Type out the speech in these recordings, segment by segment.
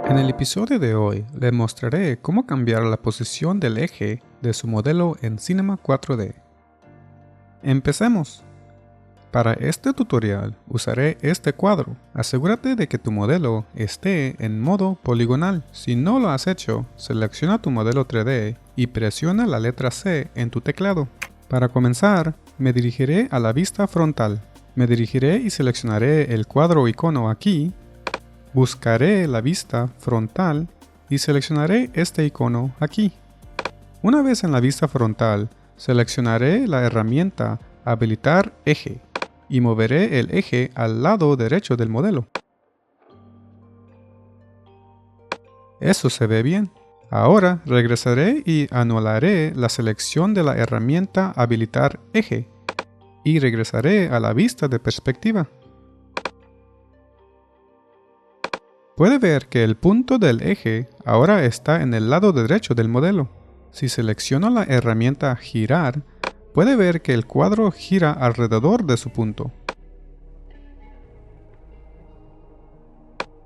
En el episodio de hoy les mostraré cómo cambiar la posición del eje de su modelo en Cinema 4D. Empecemos. Para este tutorial usaré este cuadro. Asegúrate de que tu modelo esté en modo poligonal. Si no lo has hecho, selecciona tu modelo 3D y presiona la letra C en tu teclado. Para comenzar, me dirigiré a la vista frontal. Me dirigiré y seleccionaré el cuadro icono aquí. Buscaré la vista frontal y seleccionaré este icono aquí. Una vez en la vista frontal, seleccionaré la herramienta Habilitar eje y moveré el eje al lado derecho del modelo. Eso se ve bien. Ahora regresaré y anularé la selección de la herramienta Habilitar eje y regresaré a la vista de perspectiva. Puede ver que el punto del eje ahora está en el lado derecho del modelo. Si selecciono la herramienta Girar, puede ver que el cuadro gira alrededor de su punto.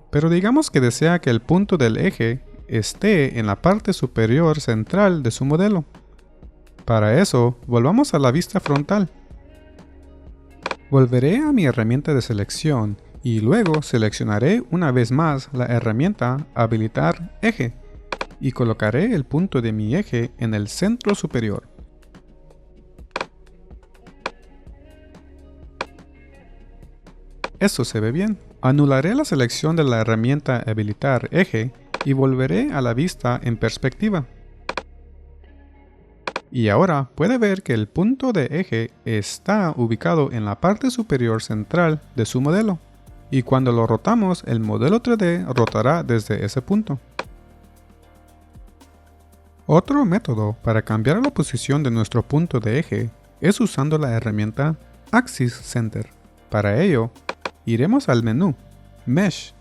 Pero digamos que desea que el punto del eje esté en la parte superior central de su modelo. Para eso, volvamos a la vista frontal. Volveré a mi herramienta de selección y luego seleccionaré una vez más la herramienta Habilitar eje y colocaré el punto de mi eje en el centro superior. Eso se ve bien. Anularé la selección de la herramienta Habilitar eje y volveré a la vista en perspectiva. Y ahora puede ver que el punto de eje está ubicado en la parte superior central de su modelo. Y cuando lo rotamos, el modelo 3D rotará desde ese punto. Otro método para cambiar la posición de nuestro punto de eje es usando la herramienta Axis Center. Para ello, iremos al menú Mesh,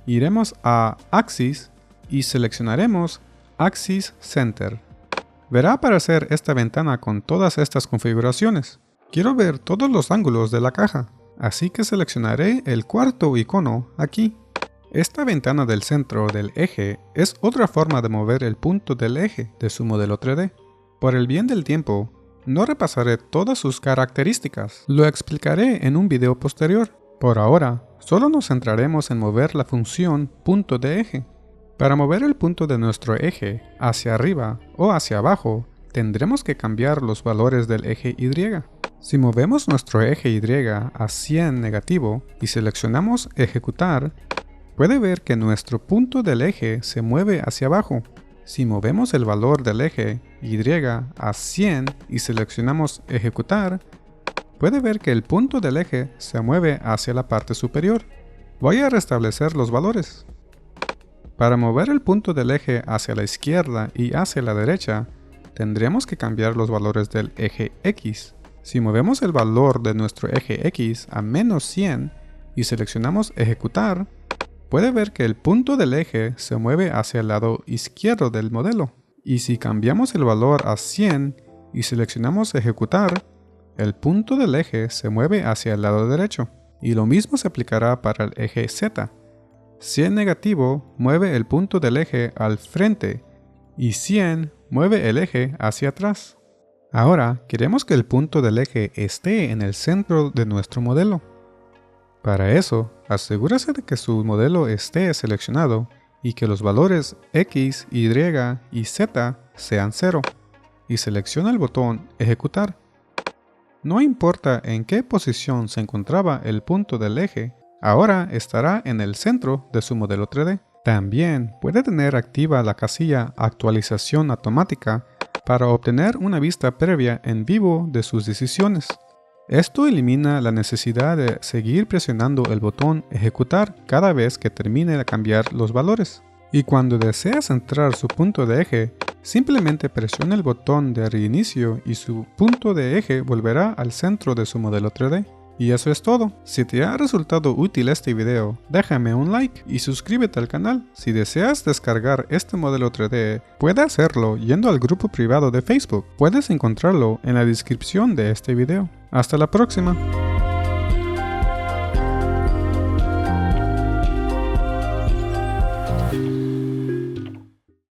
iremos a Axis y seleccionaremos Axis Center. Verá aparecer esta ventana con todas estas configuraciones. Quiero ver todos los ángulos de la caja. Así que seleccionaré el cuarto icono aquí. Esta ventana del centro del eje es otra forma de mover el punto del eje de su modelo 3D. Por el bien del tiempo, no repasaré todas sus características. Lo explicaré en un video posterior. Por ahora, solo nos centraremos en mover la función punto de eje. Para mover el punto de nuestro eje hacia arriba o hacia abajo, tendremos que cambiar los valores del eje Y. Si movemos nuestro eje Y a 100 negativo y seleccionamos Ejecutar, puede ver que nuestro punto del eje se mueve hacia abajo. Si movemos el valor del eje Y a 100 y seleccionamos Ejecutar, puede ver que el punto del eje se mueve hacia la parte superior. Voy a restablecer los valores. Para mover el punto del eje hacia la izquierda y hacia la derecha, tendremos que cambiar los valores del eje X. Si movemos el valor de nuestro eje X a menos 100 y seleccionamos Ejecutar, puede ver que el punto del eje se mueve hacia el lado izquierdo del modelo. Y si cambiamos el valor a 100 y seleccionamos Ejecutar, el punto del eje se mueve hacia el lado derecho. Y lo mismo se aplicará para el eje Z. 100 negativo mueve el punto del eje al frente y 100 mueve el eje hacia atrás. Ahora queremos que el punto del eje esté en el centro de nuestro modelo. Para eso, asegúrese de que su modelo esté seleccionado y que los valores X, Y y Z sean 0 y selecciona el botón Ejecutar. No importa en qué posición se encontraba el punto del eje, ahora estará en el centro de su modelo 3D. También puede tener activa la casilla Actualización automática para obtener una vista previa en vivo de sus decisiones. Esto elimina la necesidad de seguir presionando el botón Ejecutar cada vez que termine de cambiar los valores. Y cuando desea centrar su punto de eje, simplemente presione el botón de reinicio y su punto de eje volverá al centro de su modelo 3D. Y eso es todo. Si te ha resultado útil este video, déjame un like y suscríbete al canal. Si deseas descargar este modelo 3D, puedes hacerlo yendo al grupo privado de Facebook. Puedes encontrarlo en la descripción de este video. Hasta la próxima.